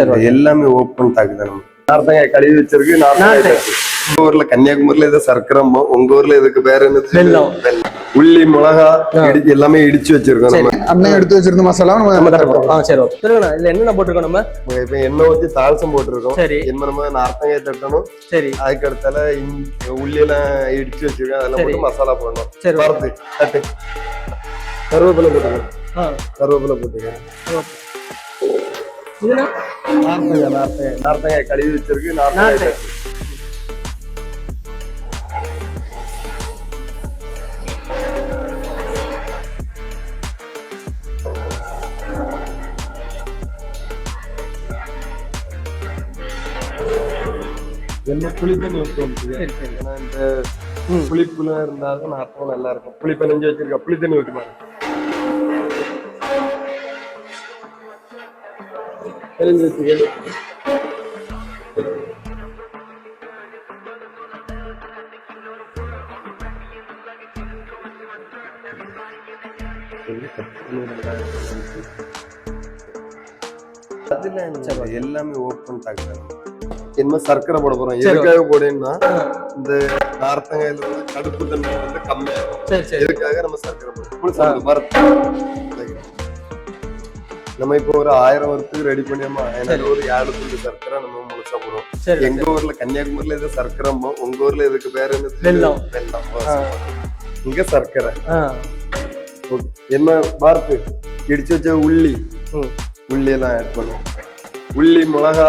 எல்லாமே open talk தான். நார்த்தங்காய் கழுவி வச்சிருக்கு. உங்க ஊர்ல கன்னியாகுமரியில இது சர்க்கரம்போ, உங்க ஊர்ல இதுக்கு பேர் என்ன? வெல்லம். உள்ளி, மிளகா எல்லாமே இடிச்சு வச்சிருக்கோம். நம்ம அண்ணன் எடுத்து வச்சிருந்த மசாலா நம்ம தரப்போம். சரி ஓகே. சொல்லுங்க, இதுல என்ன போட்டுருக்கோம்? நம்ம இப்ப எண்ணெய் ஊத்தி தாளசம் போட்டிருக்கோம். சரி. நம்ம நார்த்தங்காய் தட்டணும். சரி. அதுக்கு அடுத்தால உள்ளி எல்லாம் இடிச்சு வச்சிருக்கோம். அதெல்லாம் போட்டு மசாலா போடணும். சரி. பார்த்து தட்டு கருவேப்பிலை போட்டுக்கணும். கருவேப்பிலை போட்டுக்கணும். நார்த்தங்காய் கழுவி வச்சிருக்கு. நார்த்தங்காய் என்ன புளித்தண்ணி ஊற்றுவோம். ஏன்னா இந்த புளிப்புல இருந்தாலும் நார்த்தம் நல்லா இருக்கும். புளிப்பை நெஞ்சு வச்சிருக்கா, புளித்தண்ணி ஊற்றி பாருங்க. எல்லாமே ஓப்பன் டாக் தான். என்ன சர்க்கரை போட போறோம். எதுக்காக போடணும்னா இந்த நார்த்தங்காயில கடுப்பு தன்மை வந்து கம்மியாகும். எதுக்காக நம்ம சர்க்கரை போடுறோம். நம்ம இப்போ ஒரு 1000 வருஷத்துக்கு ரெடி பண்ணியாமா, ஒரு 7 துண்டு சர்க்கரை நம்ம முழுசா போடுவோம். எங்க ஊர்ல கன்னியாகுமரியில இது சர்க்கரம்போ, உங்க ஊர்ல இதுக்கு பேர் என்ன? வெல்லம். இங்க சர்க்கரை. என்ன பார்த்து இடிச்சு வச்ச உள்ளி எல்லாம் ஆட் பண்ணுவோம். உள்ளி, மிளகா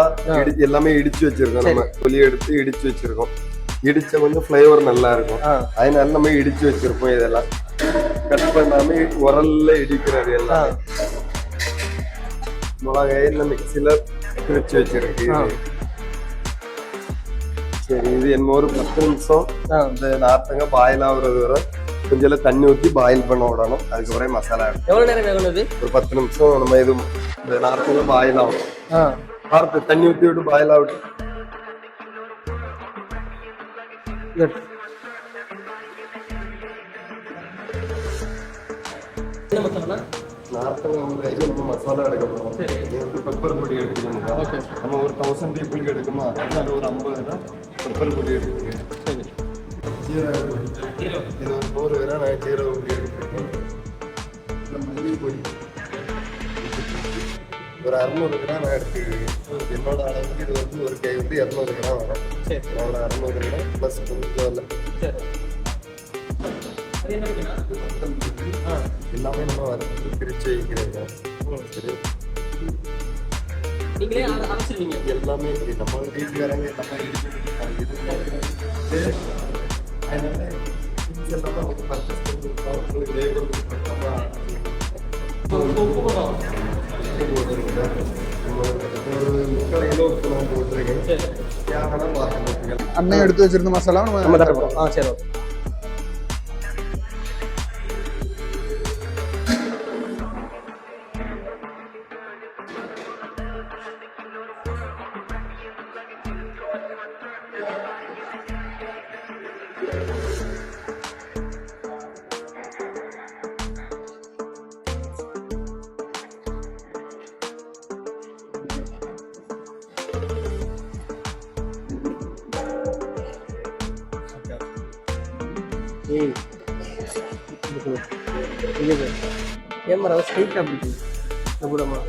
எல்லாமே இடிச்சு வச்சிருக்கோம். நம்ம புளி எடுத்து இடிச்சு வச்சிருக்கோம். இடிச்ச வந்து ஃபிளேவர் நல்லா இருக்கும். அதனால நம்ம இடிச்சு வச்சிருப்போம். இதெல்லாம் கட் பண்ணாம உரல்ல இடிக்கிறது எல்லாம். மிளகாய மிக்சில பிரிச்சு வச்சிருக்கு. சரி, இது என்ன ஒரு 10 நிமிஷம் இந்த நார்த்தங்காய் பாயில் ஆகுறது வரை கொஞ்சம் தண்ணி ஊற்றி பாயில் பண்ண விடணும். அதுக்கப்புறம் மசாலா எவ்வளவு நேரம் வேகணும்? ஒரு 10 நிமிஷம் நம்ம இது இந்த நார்த்தங்காய் பாயில் ஆகும். பார்த்து தண்ணி ஊற்றி விட்டு பாயில் ஆகட்டும். நார்த்தங்காய் நம்ம மசாலா எடுக்க போறோம். பெப்பர் பொடி எடுத்துக்கணும். நம்ம ஒரு 1000 பீப்புளுக்கு எடுக்குமா, அதனால ஒரு 50 கிராம் பெப்பர் பொடி எடுத்துக்கோங்க. ஜீரக பொடி இது ஒரு 100 கிராம் நான் ஜீரக பொடி எடுத்துக்கேன். மல்லி பொடி ஒரு 600 கிராம் நான் எடுத்துக்கிறேன். என்னோட அளவுக்கு இது வந்து ஒரு கை வந்து 200 கிராம் வரும். என்னோட 600 கிராம் ப்ளஸ் கொஞ்சம் எல்லாமே நம்ம வறுத்து பிரிச்சு வைக்கிறோம். எல்லாமே நம்ம வீட்டுக்காரங்க அண்ணன் எடுத்து வச்சிருந்த மசாலா நம்ம தரப்போம். சரி ஓகே. கேமரா ஸ்ட்ரைட்டா பிடிக்கும். அவ்வளவுதான்.